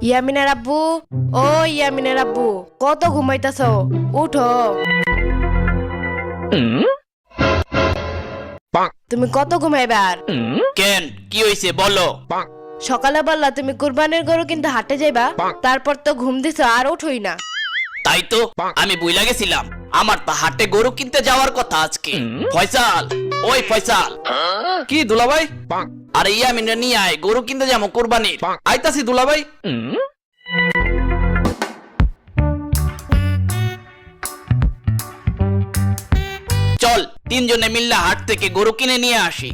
ইয়ামিনের আব্বু, ও ইয়ামিনের আব্বু, কত ঘুমাইতেছো? উঠো। তুমি কত ঘুমাইবার? কেন কি হইছে বলো? সকালে বললা তুমি কুরবানির গরু কিন্তু হাটে যাইবা, তারপর তো ঘুম দিছো আর উঠোই না। তাই তো আমি বুইলা গেছিলাম, আমার তো হাটে গরু কিনতে যাওয়ার কথা আজকে। ফয়সাল, ওই ফয়সাল। কি দুলাভাই? আরে ইয়ামিনে নিয়ে আয়, গরু কিনতে যাবো কুরবানির। আইতাছি দুলাভাই। চল তিনজনে মিল্লা হাট থেকে গরু কিনে নিয়ে আসি।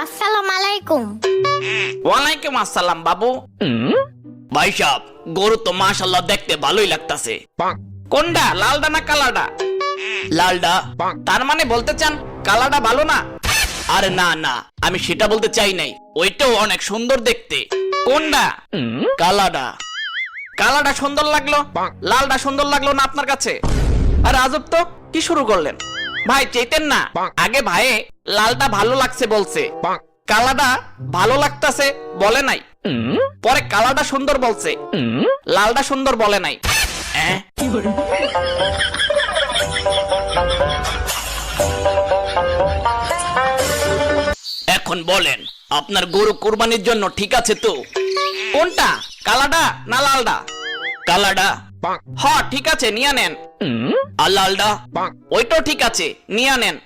আসসালামু আলাইকুম। ওয়ালাইকুম আসসালাম বাবু। ভাই সাহেব, গরু তো মাশাআল্লাহ দেখতে ভালোই লাগতাছে। কোনটা, লালডা না কালাডা? লালডা। তার মানে বলতে চান কালাডা ভালো না? আরে না না, আমি সেটা বলতে চাই নাই, ওইটাও অনেক সুন্দর দেখতে। কোনটা? কালাডা। কালাডা সুন্দর লাগলো, লালডা সুন্দর লাগলো না আপনার কাছে? আরে আজব তো, কি শুরু করলেন ভাই? চেতেন না, আগে ভাই লালটা ভালো লাগছে বলছে, কালাডা ভালো লাগতাছে বলে নাই, পরে কালাডা সুন্দর বলছে, লালটা সুন্দর বলে নাই। এখন বলেন আপনার গরু কুরবানির জন্য ঠিক আছে তো? কোনটা, কালাডা না লালডা? কালাডা। হ্যাঁ ঠিক আছে, নিয়ে নেন। আর লালডা? ওইটাও ঠিক আছে, নিয়ে নেন।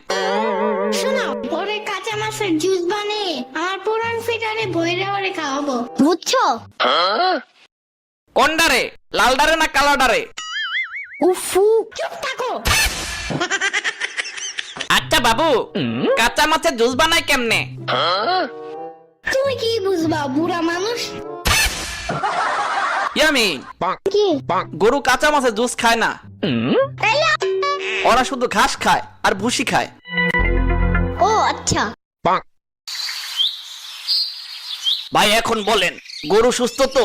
শোনো, পরে কাঁচা মাছের জুস বানিয়ে আমার পুরান ফিটারে বইরে ওরে খাওয়াবো, বুঝছো? কোনডারে, লালডারে না কালাডারে? উফু, চুপ থাকো। আচ্ছা বাবু, কাঁচা মাছের জুস বানায় কেমনে? তুমি কি বুঝবা বুড়া মানুষ? ইয়ামিন, কি গরু কাঁচা মাছের জুস খায় না, ওরা শুধু ঘাস খায় আর ভুসি খায়। ও আচ্ছা। ভাই এখন বলেন গরু সুস্থ তো?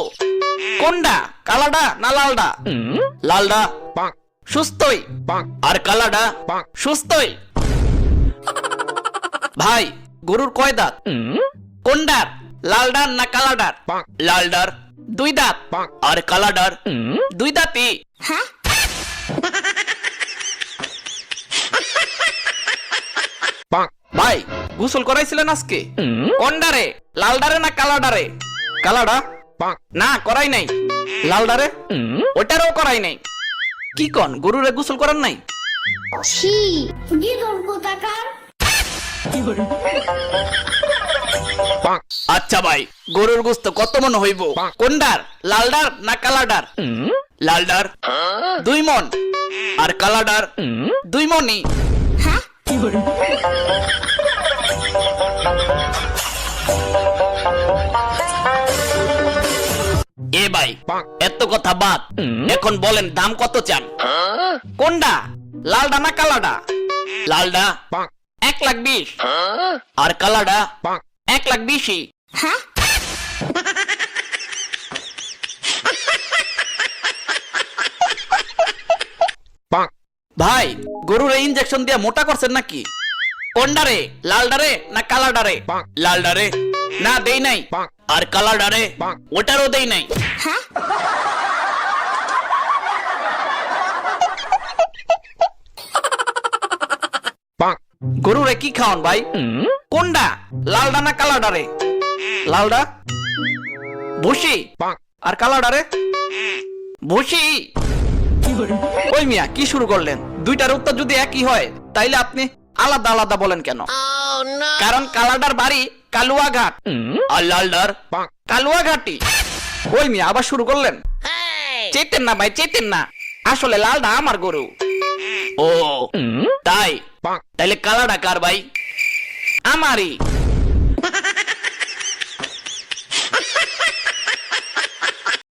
কোনটা, কালাডা না লালডা? লালডা সুস্থই, আর কালাডা সুস্থই। ভাই গরুর কয় দাঁত? কোনডার, লালডার না কালাডার? লালডার দুই দাঁত, আর কালাডার দুই দাঁতই। হ্যাঁ, ভাই গোসল করাইছিলেন আজকে? কোনডারে, লালডারে না কালাডারে? কালাডা। না করাই নাই। লালডারে? ওটারও করাই নাই। কি কন, গরুরে গোসল করার নাই? ছি, গিদর কোথাকার। আচ্ছা ভাই, গরুর গোস্ত কত মন হইব? কোনডার, লালডার না কালাডার? লালডার 2 মন, আর কালাডার 2 মনই। হ্যাঁ, এ ভাই এত কথা বাদ, এখন বলেন দাম কত চান? কোনডা, লালডা না কালাডা? লালডা 1,20,000, আর কালাডা 1,20,000। হ্যাঁ, ভাই গরুর ইনজেকশন দিয়ে মোটা করছেন নাকি? কোনডারে, লালডারে না কালাডারে? লালডারে। না দেই নাই। আর কালাডারে? ওটারও দেই নাই। হ্যাঁ, গরুরে কি খাওয়ান ভাই? কোনডা, লালডা না কালাডারে? লালডা ভুসি, আর কালাডারে ভুসি। ওই মিয়া কি শুরু করলেন? দুইটার উত্তর যদি একই হয় তাইলে আপনি আলাদা আলাদা বলেন কেন? কারণ কালাডার বাড়ি কালুয়াঘাট, আর লালডার কালুয়াঘাটি। ওই মিয়া আবার শুরু করলেন। চেতেন না ভাই, চেতেন না, আসলে লালটা আমার গরু। ও তাই, তাইলে কালাটা কার ভাই? আমারই।